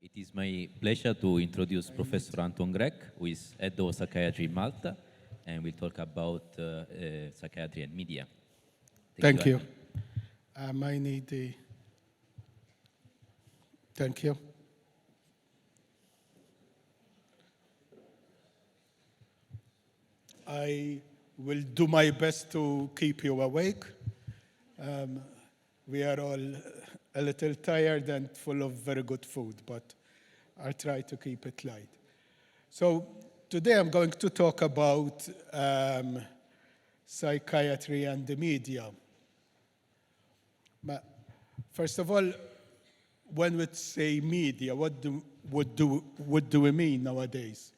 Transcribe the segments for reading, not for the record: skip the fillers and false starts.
It is my pleasure to introduce Professor Anton Grech, who is head of psychiatry in Malta, and we'll talk about psychiatry and media. Thank you. Anton. I need the... Thank you. I will do my best to keep you awake. We are all a little tired and full of very good food, but I'll try to keep it light. So today I'm going to talk about psychiatry and the media. But first of all, when we say media, what do we mean nowadays?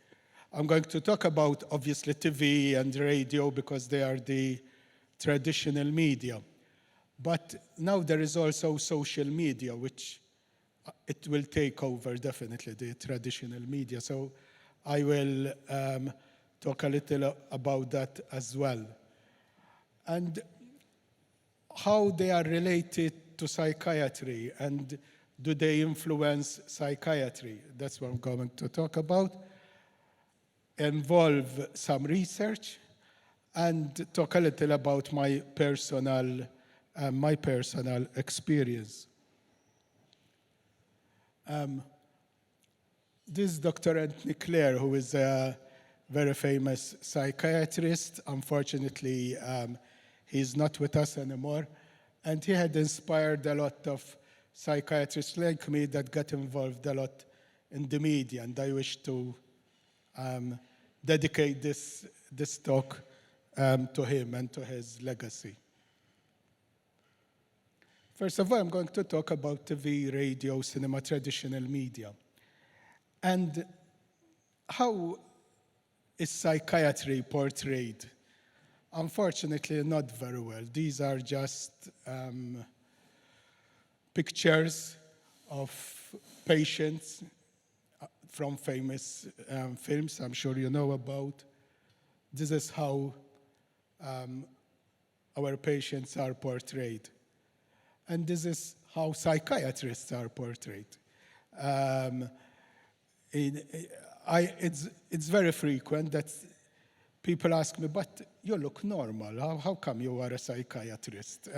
I'm going to talk about, obviously, TV and radio because they are the traditional media. But now there is also social media, which it will take over, definitely, the traditional media. So I will talk a little about that as well. And how they are related to psychiatry, and do they influence psychiatry? That's what I'm going to talk about. Involve some research and talk a little about my personal experience. This is Dr. Anton, who is a very famous psychiatrist. Unfortunately, he's not with us anymore. And he had inspired a lot of psychiatrists like me that got involved a lot in the media. And I wish to dedicate this talk to him and to his legacy. First of all, I'm going to talk about TV, radio, cinema, traditional media. And how is psychiatry portrayed? Unfortunately, not very well. These are just pictures of patients from famous films I'm sure you know about. This is how our patients are portrayed. And this is how psychiatrists are portrayed. It's very frequent that people ask me, but you look normal. How come you are a psychiatrist?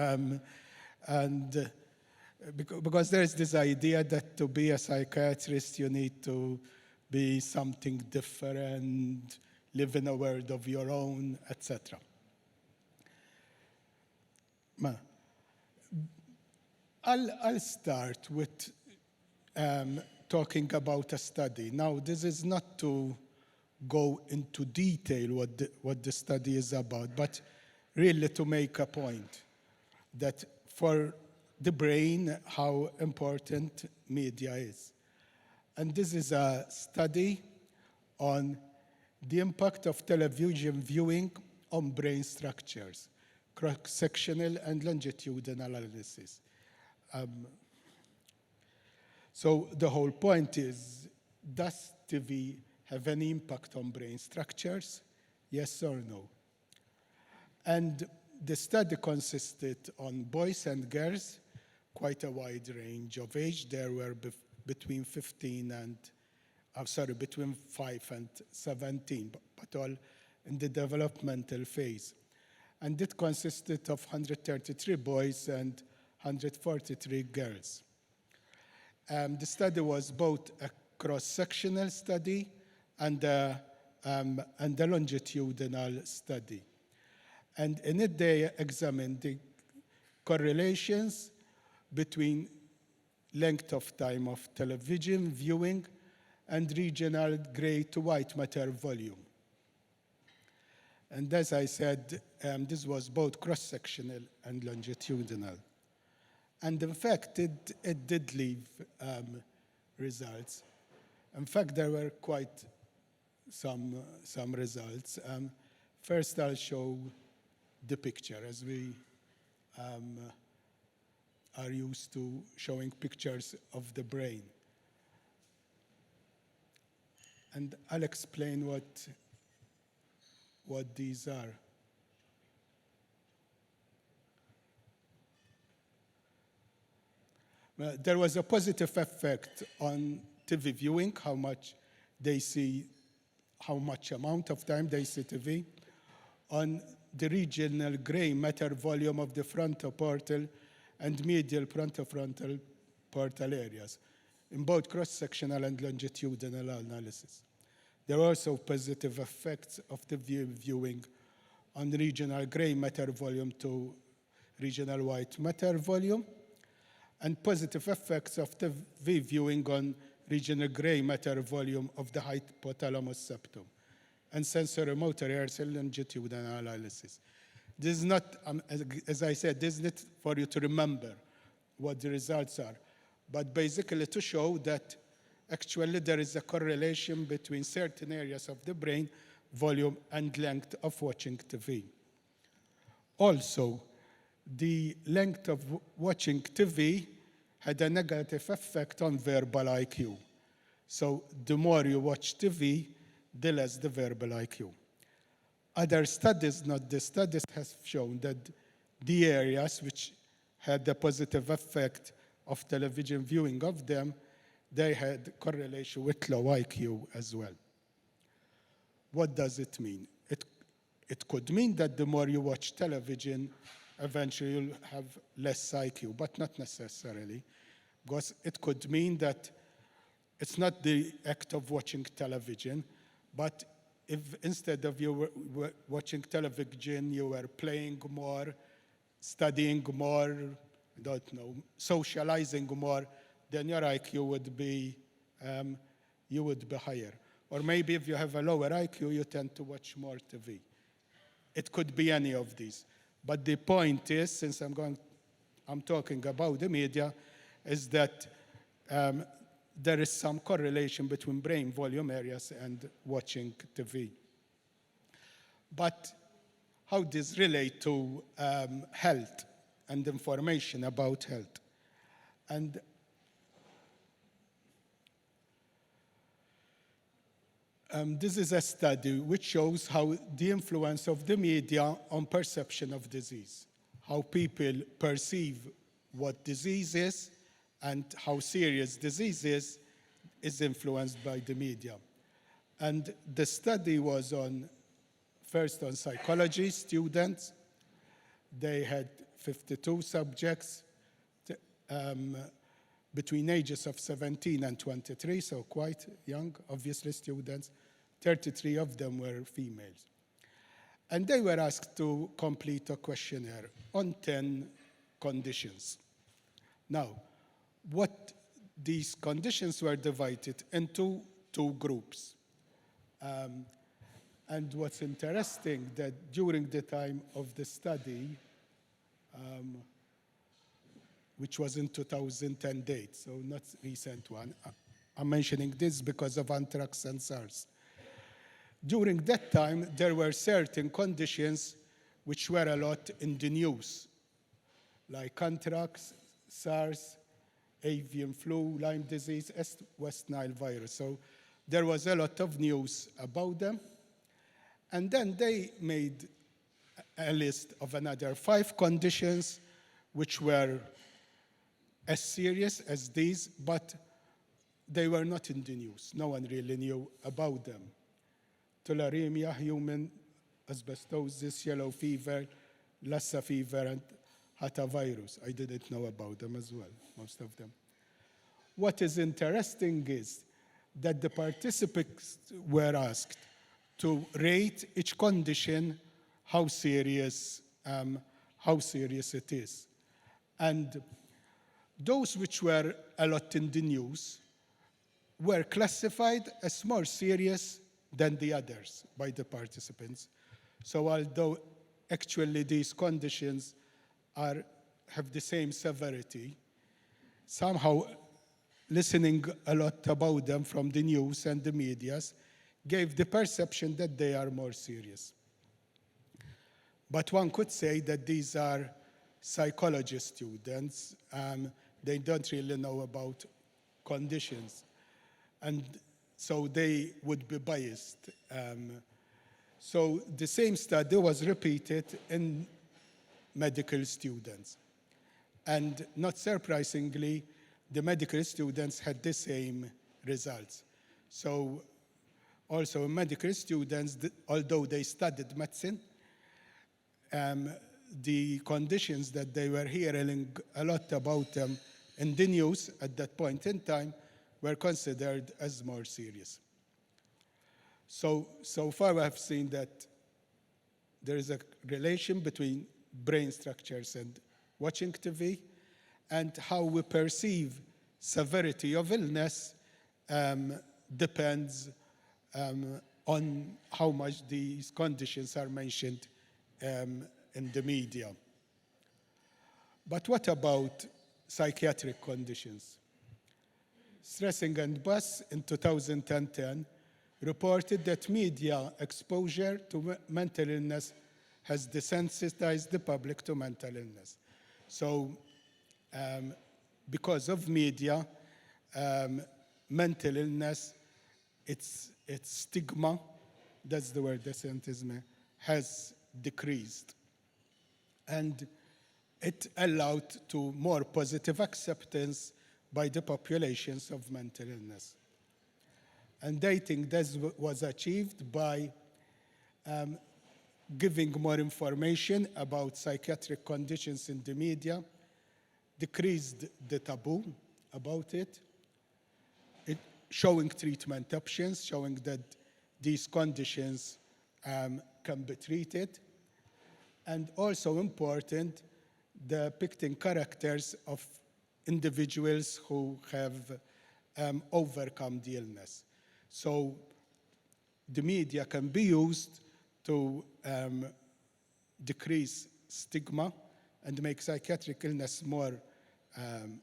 Because there's this idea that to be a psychiatrist, you need to be something different, live in a world of your own, etc. I'll start with talking about a study. Now, this is not to go into detail what the study is about, but really to make a point that for the brain, how important media is. And this is a study on the impact of television viewing on brain structures, cross-sectional and longitudinal analysis. So the whole point is, does TV have any impact on brain structures? Yes or no? And the study consisted on boys and girls, quite a wide range of age. There were between 5 and 17, but all in the developmental phase. And it consisted of 133 boys and 143 girls. The study was both a cross-sectional study and a longitudinal study. And in it, they examined the correlations between length of time of television viewing and regional gray to white matter volume. And as I said, this was both cross-sectional and longitudinal. And in fact, it did leave results. In fact, there were quite some results. First, I'll show the picture, as we are used to showing pictures of the brain. And I'll explain what these are. There was a positive effect on TV viewing, how much amount of time they see TV, on the regional gray matter volume of the frontoportal and medial frontal portal areas in both cross-sectional and longitudinal analysis. There are also positive effects of the viewing on regional gray matter volume to regional white matter volume, and positive effects of the viewing on regional gray matter volume of the hypothalamus septum, and sensory-motor areas in longitudinal analysis. This is not, as I said, this is not for you to remember what the results are, but basically to show that actually there is a correlation between certain areas of the brain volume and length of watching TV. Also, the length of watching TV had a negative effect on verbal IQ. So the more you watch TV, the less the verbal IQ. Other studies, not the studies, have shown that the areas which had the positive effect of television viewing of them, they had correlation with low IQ as well. What does it mean? It could mean that the more you watch television, eventually you'll have less IQ, but not necessarily, because it could mean that it's not the act of watching television, but if instead of you were watching television, you were playing more, studying more, I don't know, socializing more, then your IQ would be, you would be higher. Or maybe if you have a lower IQ, you tend to watch more TV. It could be any of these. But the point is, since I'm talking about the media, is that there is some correlation between brain volume areas and watching TV. But how does this relate to health and information about health? And this is a study which shows how the influence of the media on perception of disease, how people perceive what disease is and how serious disease is influenced by the media. And the study was first on psychology students. They had 52 subjects between ages of 17 and 23, so quite young, obviously, students. 33 of them were females. And they were asked to complete a questionnaire on 10 conditions. Now, what these conditions were divided into 2 groups. And what's interesting that during the time of the study, which was in 2010 date, so not recent one. I'm mentioning this because of anthrax and SARS. During that time, there were certain conditions which were a lot in the news, like anthrax, SARS, avian flu, Lyme disease, West Nile virus. So there was a lot of news about them. And then they made a list of another 5 conditions which were as serious as these, but they were not in the news. No one really knew about them. Tularemia, human asbestosis, yellow fever, Lassa fever, and hantavirus. I didn't know about them as well, most of them. What is interesting is that the participants were asked to rate each condition how serious it is. And those which were a lot in the news were classified as more serious than the others by the participants. So although actually these conditions have the same severity, somehow listening a lot about them from the news and the medias gave the perception that they are more serious. But one could say that these are psychology students. They don't really know about conditions. And so they would be biased. So the same study was repeated in medical students. And not surprisingly, the medical students had the same results. So also medical students, although they studied medicine, the conditions that they were hearing a lot about in the news at that point in time were considered as more serious. So far we have seen that there is a relation between brain structures and watching TV, and how we perceive severity of illness depends on how much these conditions are mentioned in the media. But what about psychiatric conditions? Stressing and Bus in 2010 reported that media exposure to mental illness has desensitized the public to mental illness. So because of media, mental illness, its stigma, that's the word, desensitization, has decreased. And it allowed to more positive acceptance by the populations of mental illness. And I think this was achieved by giving more information about psychiatric conditions in the media, decreased the taboo about it, showing treatment options, showing that these conditions can be treated, and also important, depicting characters of individuals who have overcome the illness. So the media can be used to decrease stigma and make psychiatric illness more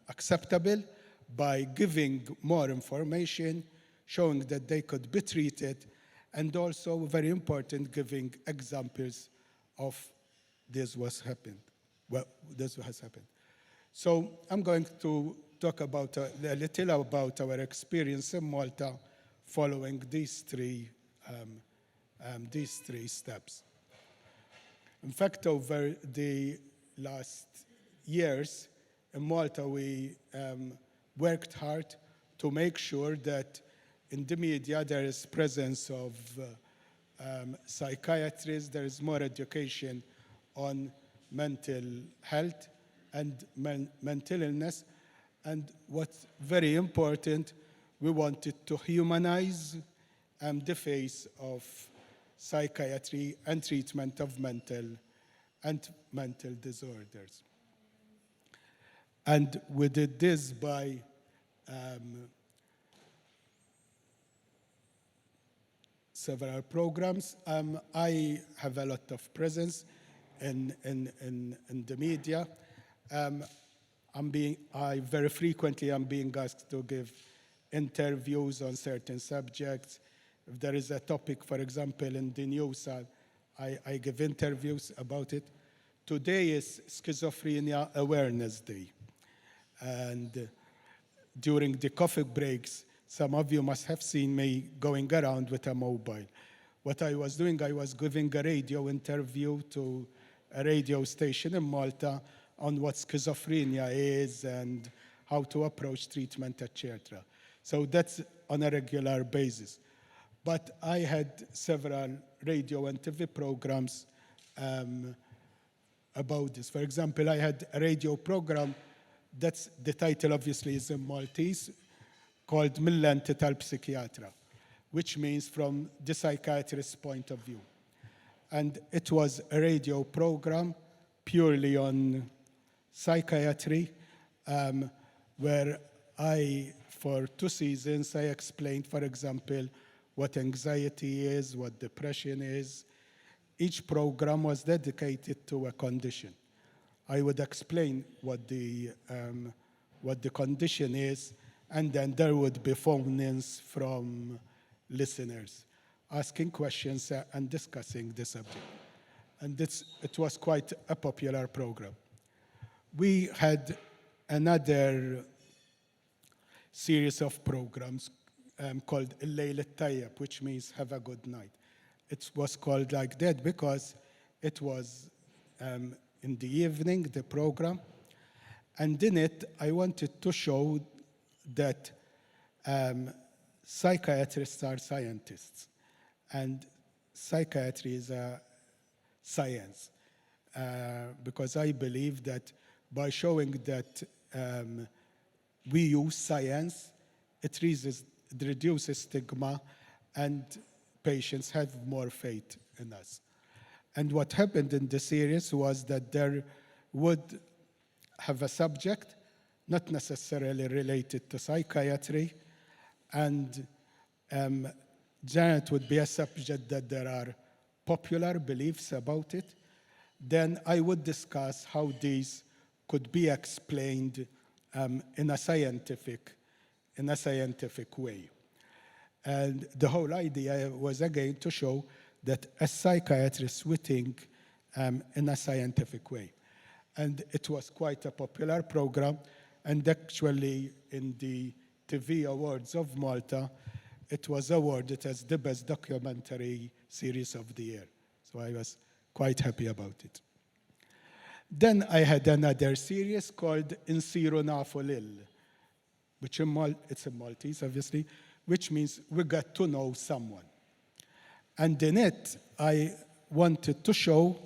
acceptable by giving more information, showing that they could be treated, and also, very important, giving examples of this was happened. Well, this has happened. So I'm going to talk about a little about our experience in Malta following these three steps. In fact, over the last years in Malta, we worked hard to make sure that in the media there is presence of psychiatrists, there is more education on mental health and mental illness. And what's very important, we wanted to humanize the face of psychiatry and treatment of mental disorders. And we did this by several programs. I have a lot of presence in the media. I very frequently am being asked to give interviews on certain subjects. If there is a topic, for example, in the news, I give interviews about it. Today is Schizophrenia Awareness Day. And during the coffee breaks, some of you must have seen me going around with a mobile. What I was doing, I was giving a radio interview to a radio station in Malta on what schizophrenia is and how to approach treatment, etc. So that's on a regular basis. But I had several radio and TV programs about this. For example, I had a radio program that's the title obviously is in Maltese, called Mill-Entità Psychiatra, which means from the psychiatrist's point of view. And it was a radio program purely on psychiatry, where for 2 seasons, I explained, for example, what anxiety is, what depression is. Each program was dedicated to a condition. I would explain what the condition is, and then there would be phone-ins from listeners, asking questions and discussing the subject. And it was quite a popular program. We had another series of programs called Il-Lejl It-Tajjeb, which means have a good night. It was called like that because it was in the evening, the program, and in it I wanted to show that psychiatrists are scientists, and psychiatry is a science, because I believe that by showing that we use science, it reduces stigma, and patients have more faith in us. And what happened in the series was that there would have a subject not necessarily related to psychiatry, and Janet would be a subject that there are popular beliefs about it. Then I would discuss how these could be explained in a scientific way. And the whole idea was, again, to show that as psychiatrists we think in a scientific way. And it was quite a popular program, and actually in the TV Awards of Malta, it was awarded as the best documentary series of the year. So I was quite happy about it. Then I had another series called Insiru Nafu Lil, which it's in Maltese, obviously, which means we got to know someone. And in it, I wanted to show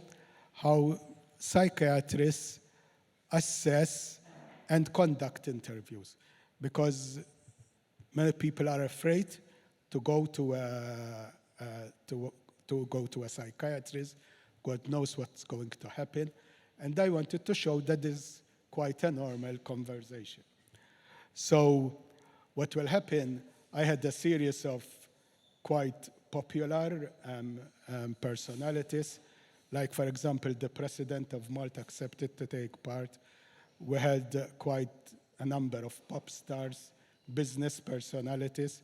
how psychiatrists assess and conduct interviews, because many people are afraid to go to a psychiatrist. God knows what's going to happen. And I wanted to show that is quite a normal conversation. So what will happen, I had a series of quite popular personalities, like, for example, the president of Malta accepted to take part. We had quite a number of pop stars, business personalities,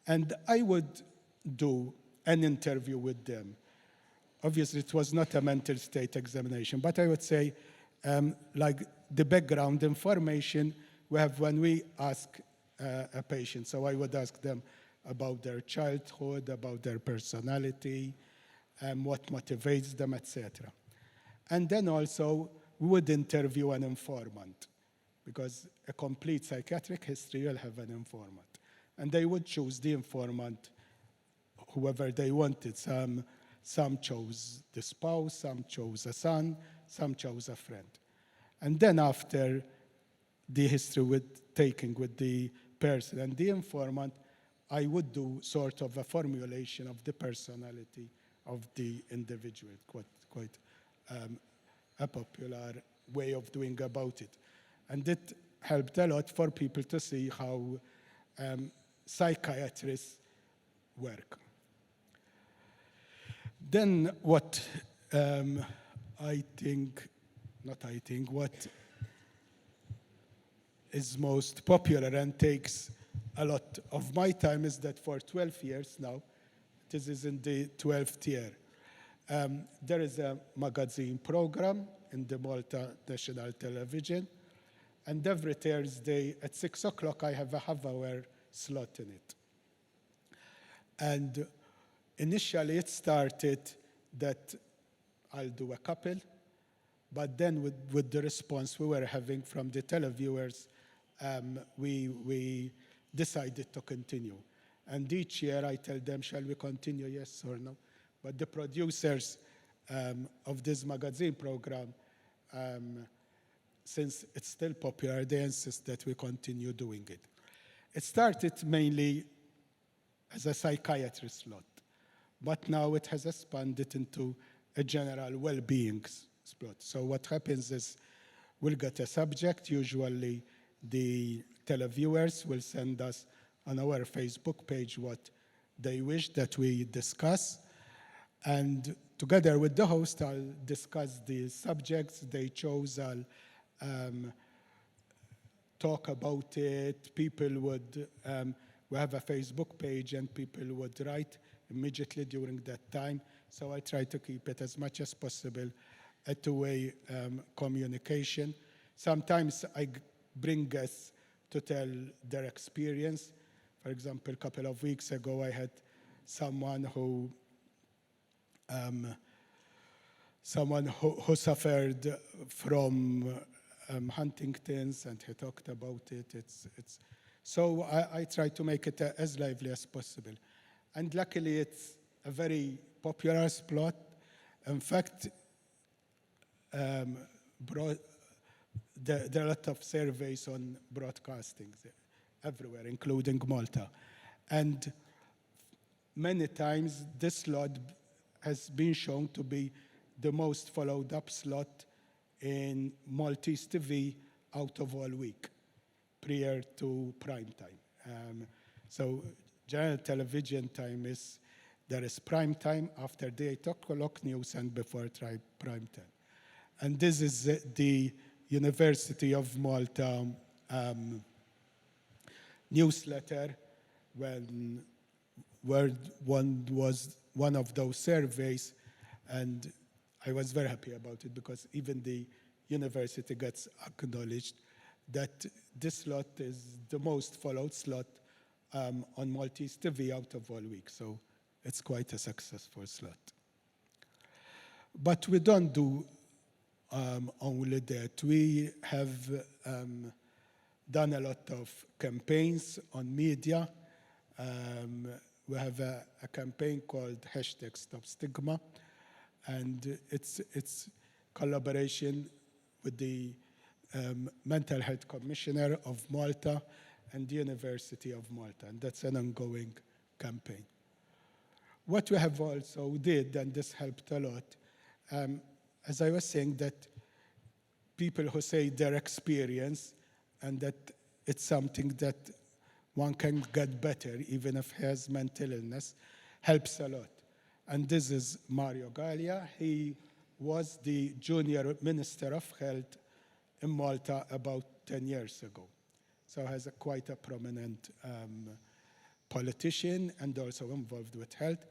and I would do an interview with them. Obviously, it was not a mental state examination, but I would say, like the background information we have when we ask a patient. So I would ask them about their childhood, about their personality, what motivates them, etc. And then also, we would interview an informant, because a complete psychiatric history will have an informant. And they would choose the informant, whoever they wanted. Some chose the spouse, some chose a son, some chose a friend. And then after the history taking with the person and the informant, I would do sort of a formulation of the personality of the individual, quite a popular way of doing about it. And it helped a lot for people to see how psychiatrists work. Then what what is most popular and takes a lot of my time is that for 12 years now, this is in the 12th year, there is a magazine program in the Malta National Television, and every Thursday at 6 o'clock I have a half-hour slot in it. And initially it started that I'll do a couple, but then with the response we were having from the televiewers, we decided to continue. And each year I tell them, shall we continue, yes or no? But the producers of this magazine program, since it's still popular, they insist that we continue doing it. It started mainly as a psychiatry slot, but now it has expanded into a general well-being slot. So what happens is we'll get a subject. Usually the televiewers will send us on our Facebook page what they wish that we discuss. And together with the host, I'll discuss the subjects they chose. I'll talk about it. People would, we have a Facebook page and people would write immediately during that time. So I try to keep it as much as possible a two-way communication. Sometimes I bring guests to tell their experience. For example, a couple of weeks ago, I had someone who suffered from Huntington's, and he talked about it. So I try to make it as lively as possible. And luckily, it's a very popular slot. In fact, there are a lot of surveys on broadcasting everywhere, including Malta. And many times, this slot has been shown to be the most followed up slot in Maltese TV out of all week, prior to prime time. So general television time there is prime time, after the 8 o'clock news, and before prime time. And this is the University of Malta newsletter, where one was one of those surveys, and I was very happy about it because even the university gets acknowledged that this slot is the most followed slot on Maltese TV out of all week. So it's quite a successful slot. But we don't do only that. We have done a lot of campaigns on media. We have a campaign called #StopStigma, and it's collaboration with the Mental Health Commissioner of Malta and the University of Malta, and that's an ongoing campaign. What we have also did, and this helped a lot, as I was saying, that people who say their experience and that it's something that one can get better even if he has mental illness, helps a lot. And this is Mario Gallia. He was the junior minister of health in Malta about 10 years ago. So he's quite a prominent politician and also involved with health.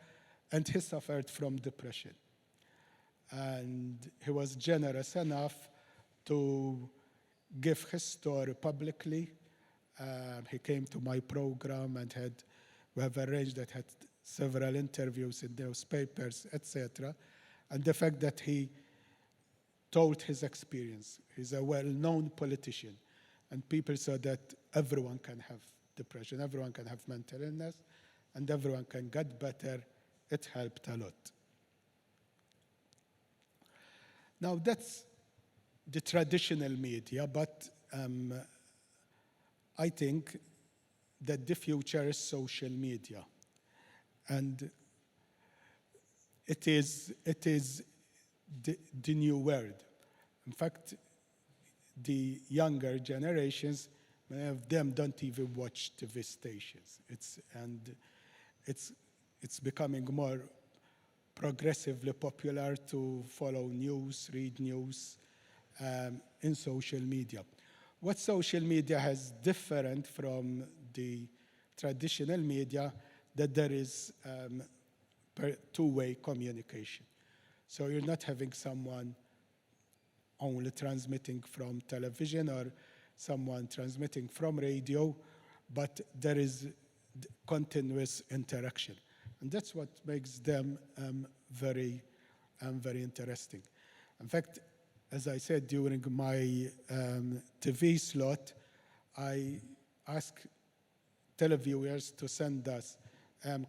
And he suffered from depression. And he was generous enough to give his story publicly. He came to my program and we have arranged that had several interviews in newspapers, etc. And the fact that he told his experience. He's a well-known politician. And people saw that everyone can have depression, everyone can have mental illness, and everyone can get better. It helped a lot. Now, that's the traditional media, but I think that the future is social media. And it is the new world. In fact, the younger generations, many of them don't even watch TV stations. It's becoming more progressively popular to follow news, read news in social media. What social media has different from the traditional media, that there is two-way communication. So you're not having someone only transmitting from television or someone transmitting from radio, but there is continuous interaction. And that's what makes them very interesting. In fact, as I said during my TV slot, I ask televiewers to send us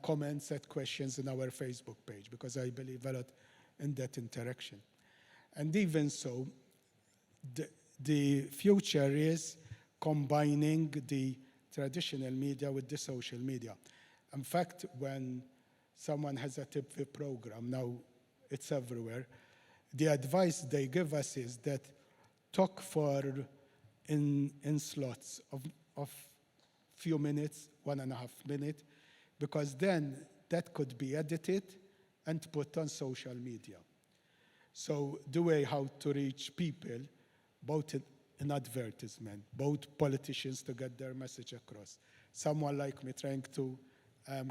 comments and questions in our Facebook page, because I believe a lot in that interaction. And even so, the future is combining the traditional media with the social media. In fact, when someone has a TV program, now it's everywhere, the advice they give us is that talk in slots of few minutes, 1.5 minutes, because then that could be edited and put on social media. So the way how to reach people, both in advertisement, both politicians to get their message across, someone like me trying to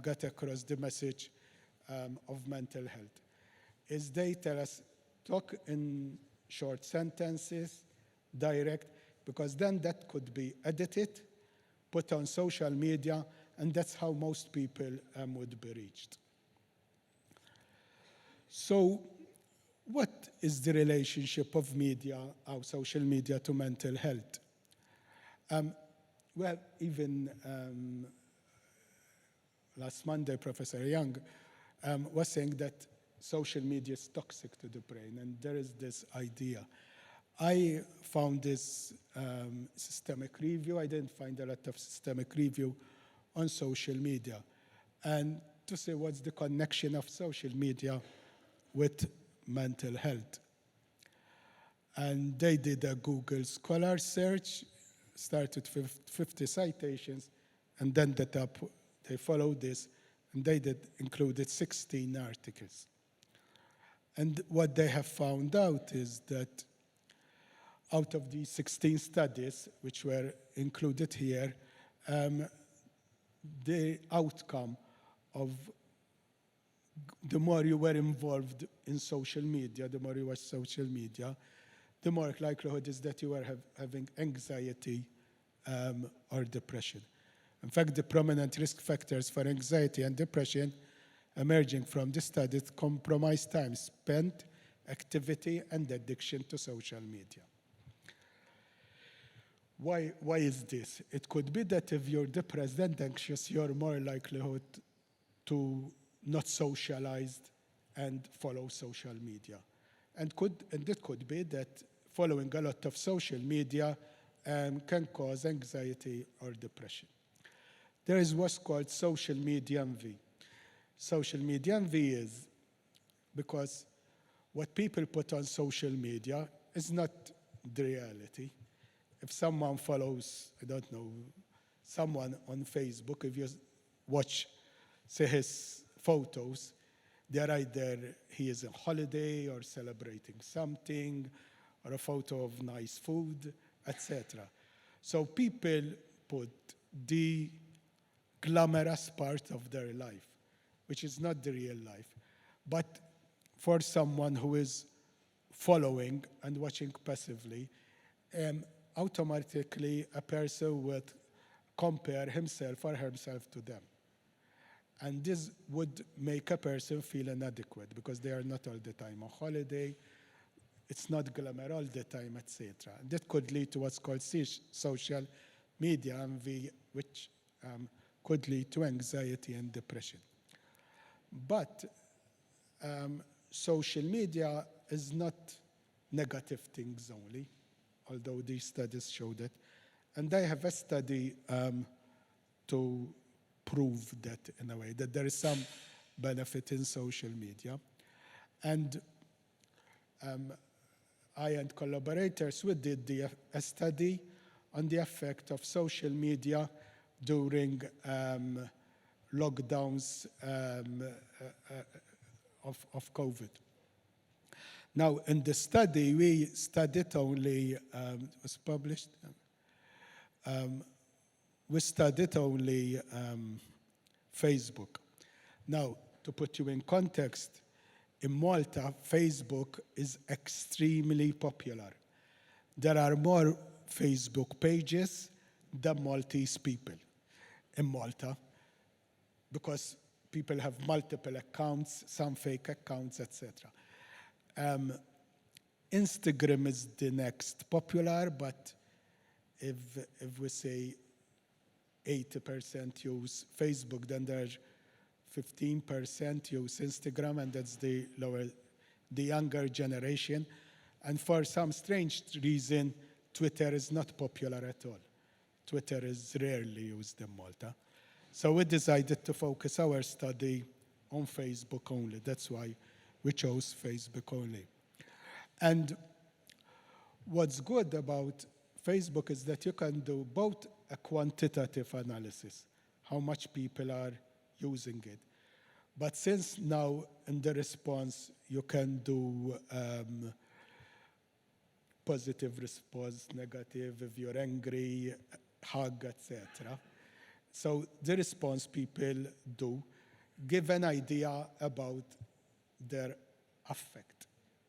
get across the message of mental health, is they tell us, talk in short sentences, direct, because then that could be edited, put on social media, and that's how most people would be reached. So what is the relationship of media, our social media, to mental health? Well, even last Monday, Professor Young was saying that social media is toxic to the brain, and there is this idea. I found this systemic review. I didn't find a lot of systemic review on social media. And to say what's the connection of social media with mental health. And they did a Google Scholar search, started with 50 citations, and then they followed this, and they included 16 articles. And what they have found out is that out of these 16 studies, which were included here, the outcome of the more you were involved in social media, the more you watch social media, the more likelihood is that you are having anxiety or depression. In fact, the prominent risk factors for anxiety and depression emerging from the study compromise time spent, activity, and addiction to social media. Why is this? It could be that if you're depressed and anxious, you're more likelihood to not socialize and follow social media. And it could be that following a lot of social media can cause anxiety or depression. There is what's called social media envy. Social media envy is because what people put on social media is not the reality. If someone follows, I don't know, someone on Facebook, if you watch, say, his photos, they're either he is on holiday or celebrating something, or a photo of nice food, etc. So people put the glamorous part of their life, which is not the real life. But for someone who is following and watching passively, automatically a person would compare himself or herself to them. And this would make a person feel inadequate because they are not all the time on holiday, it's not glamour all the time, etc. And that could lead to what's called social media envy, which could lead to anxiety and depression. But social media is not negative things only, although these studies show that. And I have a study to prove that in a way, that there is some benefit in social media. And I and collaborators, we did a study on the effect of social media during lockdowns of COVID. Now, in the study, we studied only, it was published, we studied only Facebook. Now, to put you in context, in Malta, Facebook is extremely popular. There are more Facebook pages than Maltese people in Malta because people have multiple accounts, some fake accounts, etc. Instagram is the next popular, but if we say 80% use Facebook, then there's 15% use Instagram, and that's the younger generation. And for some strange reason, Twitter is not popular at all. Twitter is rarely used in Malta. So we decided to focus our study on Facebook only. That's why we chose Facebook only. And what's good about Facebook is that you can do both a quantitative analysis, how much people are using it. But since now in the response you can do positive response, negative, if you're angry, hug, etc. So the response people do give an idea about their affect,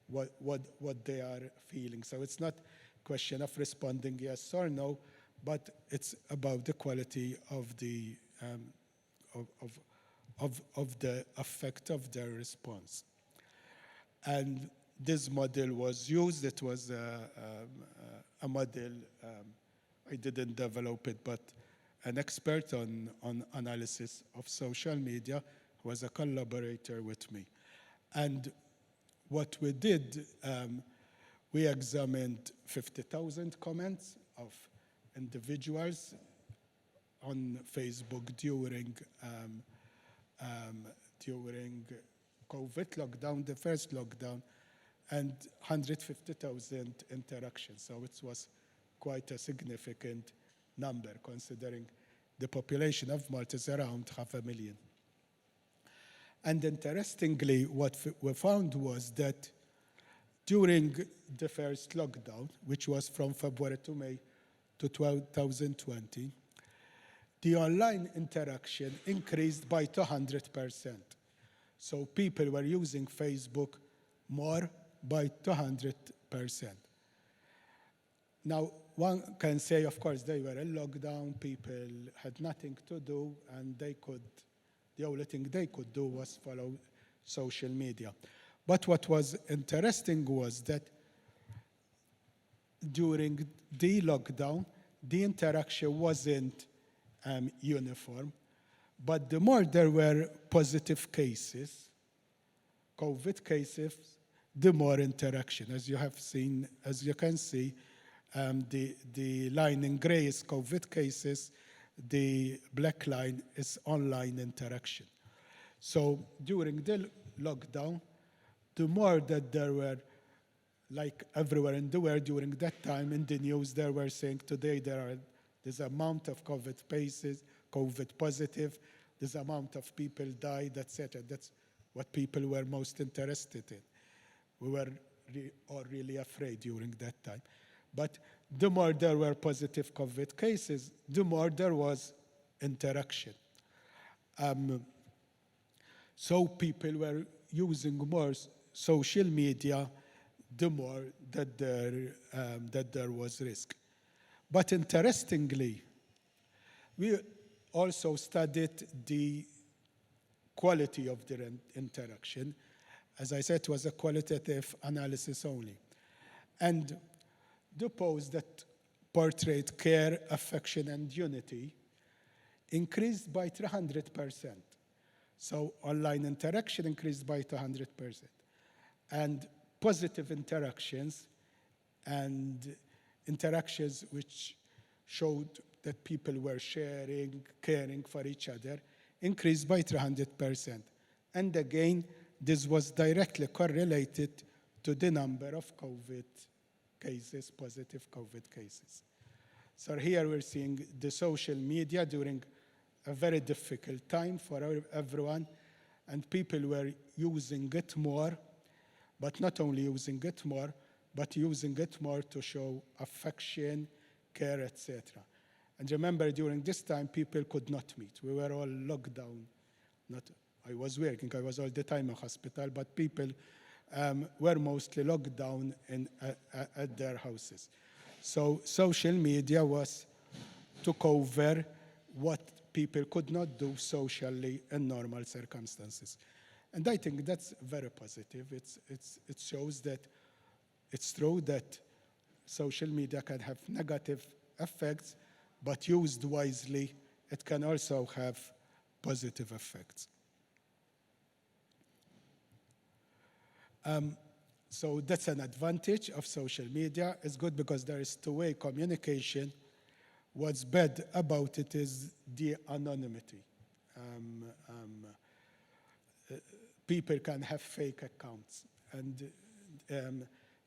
what they are feeling. So it's not a question of responding yes or no, but it's about the quality of the the effect of their response. And this model was used. It was a model, I didn't develop it, but an expert on analysis of social media was a collaborator with me. And what we did, we examined 50,000 comments of individuals on Facebook during COVID lockdown, the first lockdown, and 150,000 interactions. So it was quite a significant number considering the population of Malta is around 500,000. And interestingly, what we found was that during the first lockdown, which was from February to May to 2020, the online interaction increased by 200%. So people were using Facebook more by 200%. Now, one can say, of course, they were in lockdown, people had nothing to do, and the only thing they could do was follow social media. But what was interesting was that during the lockdown, the interaction wasn't uniform, but the more there were positive cases, COVID cases, the more interaction. As you can see, the line in gray is COVID cases, the black line is online interaction. So during the lockdown, the more that there were, like everywhere in the world during that time in the news, they were saying today there's amount of COVID cases, COVID positive, this amount of people died, etc. That's what people were most interested in. We were all really afraid during that time. But the more there were positive COVID cases, the more there was interaction. So people were using more social media, the more that there was risk. But interestingly, we also studied the quality of the interaction. As I said, it was a qualitative analysis only. And the posts that portrayed care, affection, and unity increased by 300%. So online interaction increased by 200%. And positive interactions and interactions which showed that people were sharing, caring for each other, increased by 300%. And again, this was directly correlated to the number of COVID cases, positive COVID cases. So here we're seeing the social media during a very difficult time for everyone, and people were using it more, but not only using it more, but using it more to show affection, care, etc. And remember, during this time, people could not meet. We were all locked down. I was working, I was all the time in hospital, but people were mostly locked down at their houses. So social media took over what people could not do socially in normal circumstances. And I think that's very positive. It shows that it's true that social media can have negative effects, but used wisely, it can also have positive effects. So that's an advantage of social media. It's good because there is two-way communication. What's bad about it is the anonymity. People can have fake accounts, and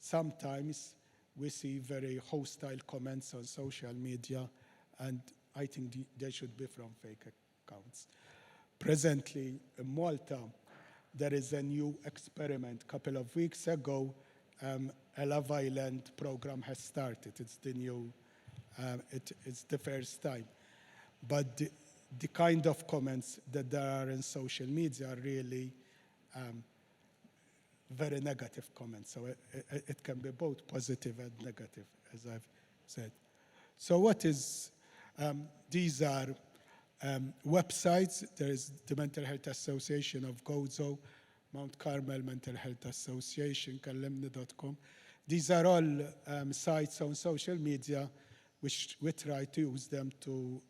sometimes we see very hostile comments on social media, and I think they should be from fake accounts. Presently, in Malta, there is a new experiment. A couple of weeks ago, a Love Island program has started. It's the new, it's the first time. But the kind of comments that there are in social media are really very negative comments. So it can be both positive and negative, as I've said. So what is, these are websites. There is the Mental Health Association of Gozo, Mount Carmel Mental Health Association, Kallemni.com. These are all sites on social media which we try to use them to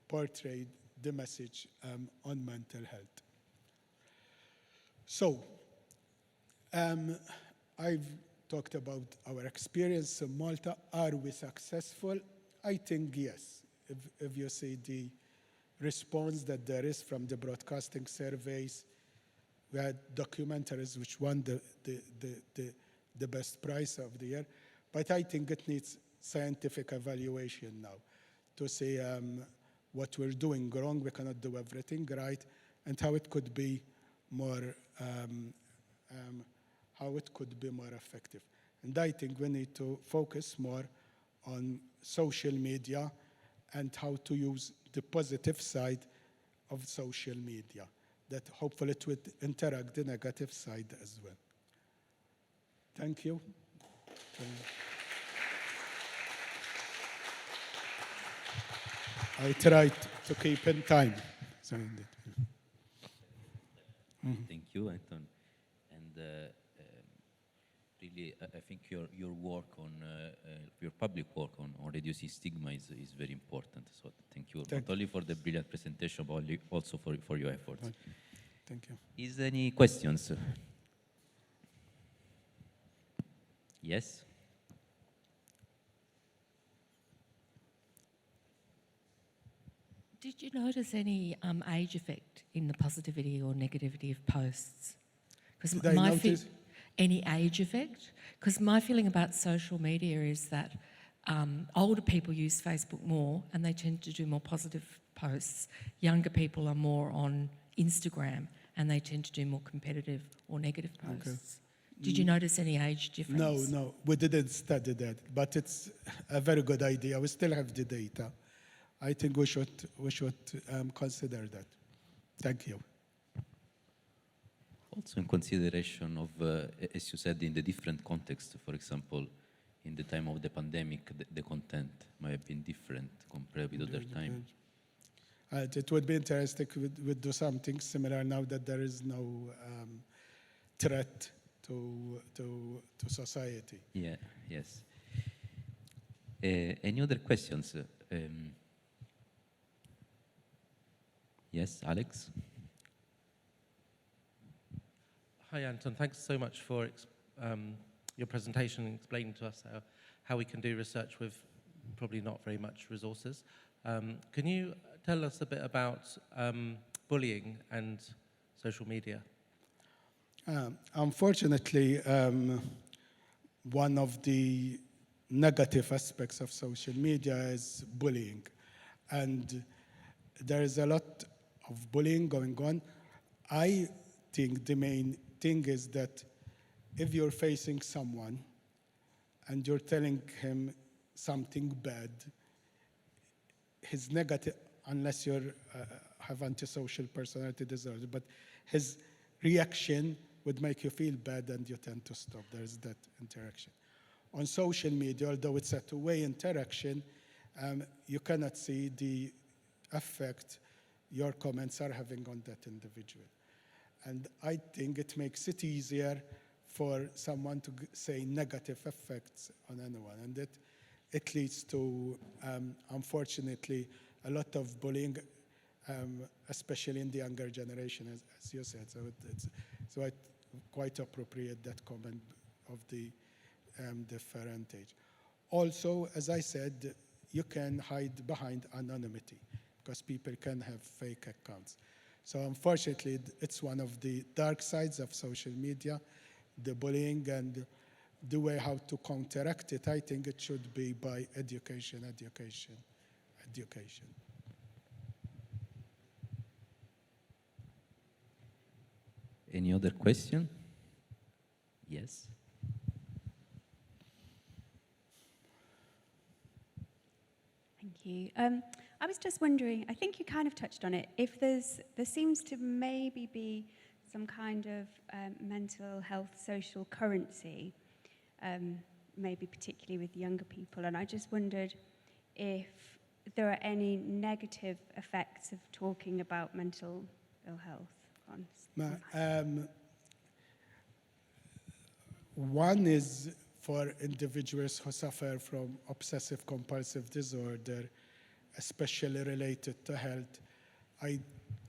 portray the message on mental health. So, I've talked about our experience in Malta. Are we successful? I think yes. If you see the response that there is from the broadcasting surveys, we had documentaries which won the best prize of the year. But I think it needs scientific evaluation now to say what we're doing wrong, we cannot do everything right, and how it could be more effective. And I think we need to focus more on social media and how to use the positive side of social media, that hopefully it would interact the negative side as well. Thank you. I tried to keep in time. Thank you, Anton. And really, I think your work on, your public work on reducing stigma is very important. So thank you, not only for the brilliant presentation, but also for your efforts. Thank you. Is there any questions? Yes? Did you notice any age effect in the positivity or negativity of posts? Did I notice? Any age effect? Because my feeling about social media is that older people use Facebook more and they tend to do more positive posts. Younger people are more on Instagram and they tend to do more competitive or negative posts. Okay. Did you notice any age difference? No, we didn't study that, but it's a very good idea. We still have the data. I think we should consider that. Thank you. Also in consideration of, as you said, in the different contexts, for example, in the time of the pandemic, the content might have been different compared with other times. It would be interesting we'd do something similar now that there is no threat to society. Yeah, yes. Any other questions? Yes, Alex? Hi, Anton. Thanks so much for your presentation and explaining to us how we can do research with probably not very much resources. Can you tell us a bit about bullying and social media? Unfortunately, one of the negative aspects of social media is bullying. And there is a lot of bullying going on. I think the main thing is that if you're facing someone and you're telling him something bad, his negative, unless you have antisocial personality disorder, but his reaction would make you feel bad and you tend to stop. There's that interaction. On social media, although it's a two-way interaction, you cannot see the effect your comments are having on that individual. And I think it makes it easier for someone to say negative effects on anyone. And it leads to, unfortunately, a lot of bullying, especially in the younger generation, as you said. So it's quite appropriate, that comment of the different age. Also, as I said, you can hide behind anonymity because people can have fake accounts. So unfortunately, it's one of the dark sides of social media, the bullying, and the way how to counteract it. I think it should be by education. Any other question? Yes. Thank you. I was just wondering, I think you kind of touched on it, if there seems to maybe be some kind of mental health social currency, maybe particularly with younger people, and I just wondered if there are any negative effects of talking about mental ill health on One is for individuals who suffer from obsessive compulsive disorder, especially related to health, I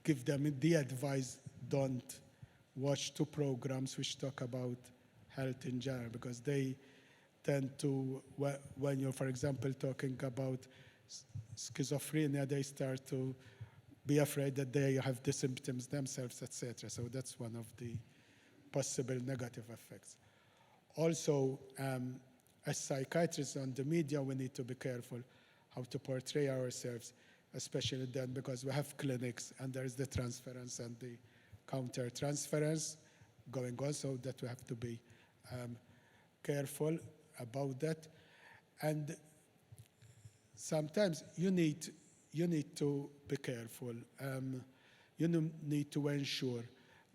give them the advice, don't watch 2 programs which talk about health in general, because they tend to, when you're, for example, talking about schizophrenia, they start to be afraid that they have the symptoms themselves, etc. So that's one of the possible negative effects. Also, as psychiatrists on the media, we need to be careful how to portray ourselves, especially then because we have clinics and there is the transference and the counter-transference going on, so that we have to be careful about that. And sometimes you need to be careful. You need to ensure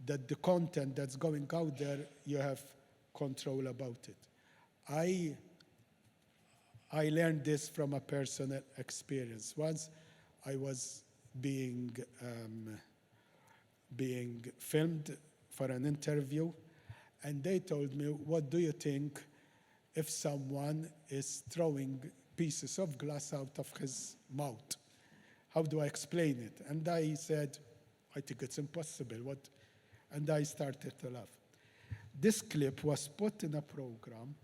that the content that's going out there, you have control about it. I learned this from a personal experience. Once I was being filmed for an interview, and they told me, what do you think if someone is throwing pieces of glass out of his mouth? How do I explain it? And I said, I think it's impossible. What? And I started to laugh. This clip was put in a program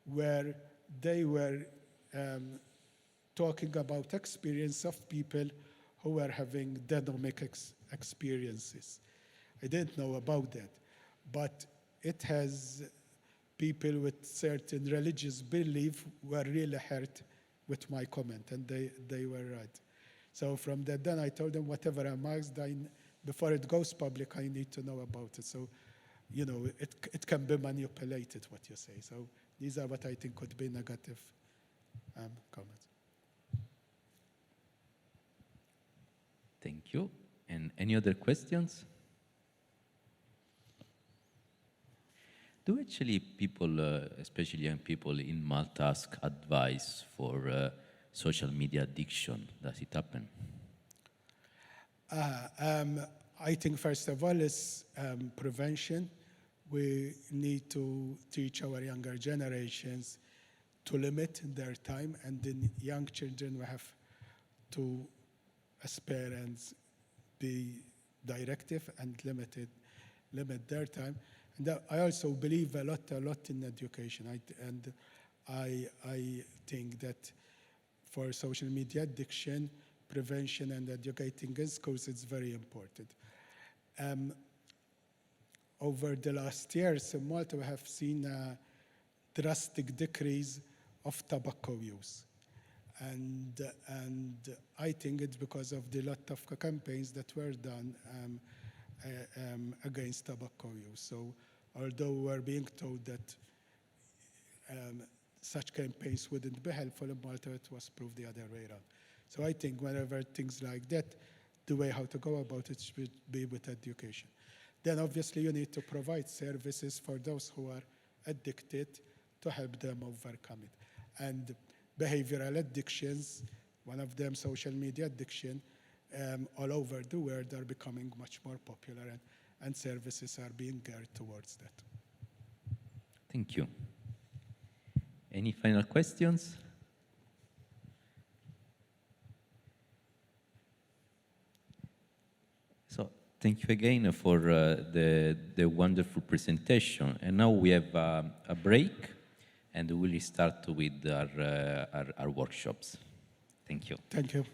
where they were talking about experience of people who were having demonic experiences. I didn't know about that, but it has people with certain religious belief were really hurt with my comment, and they were right. So from that then I told them, whatever I'm asked, before it goes public, I need to know about it. So, you know, it can be manipulated, what you say. So these are what I think could be negative comments. Thank you. And any other questions? Do actually people, especially young people in Malta, ask advice for social media addiction? Does it happen? I think first of all is prevention. We need to teach our younger generations to limit their time, and in young children we have to, as parents, be directive and limit their time. And I also believe a lot in education. I think that for social media addiction, prevention and educating in schools is very important. Over the last years in Malta, we have seen a drastic decrease of tobacco use. And I think it's because of the lot of campaigns that were done against tobacco use. So although we're being told that such campaigns wouldn't be helpful in Malta, it was proved the other way around. So I think whenever things like that, the way how to go about it should be with education. Then obviously you need to provide services for those who are addicted to help them overcome it. And behavioral addictions, one of them social media addiction, all over the world are becoming much more popular, and services are being geared towards that. Thank you. Any final questions? So thank you again for the wonderful presentation. And now we have a break, and we will start with our workshops. Thank you. Thank you.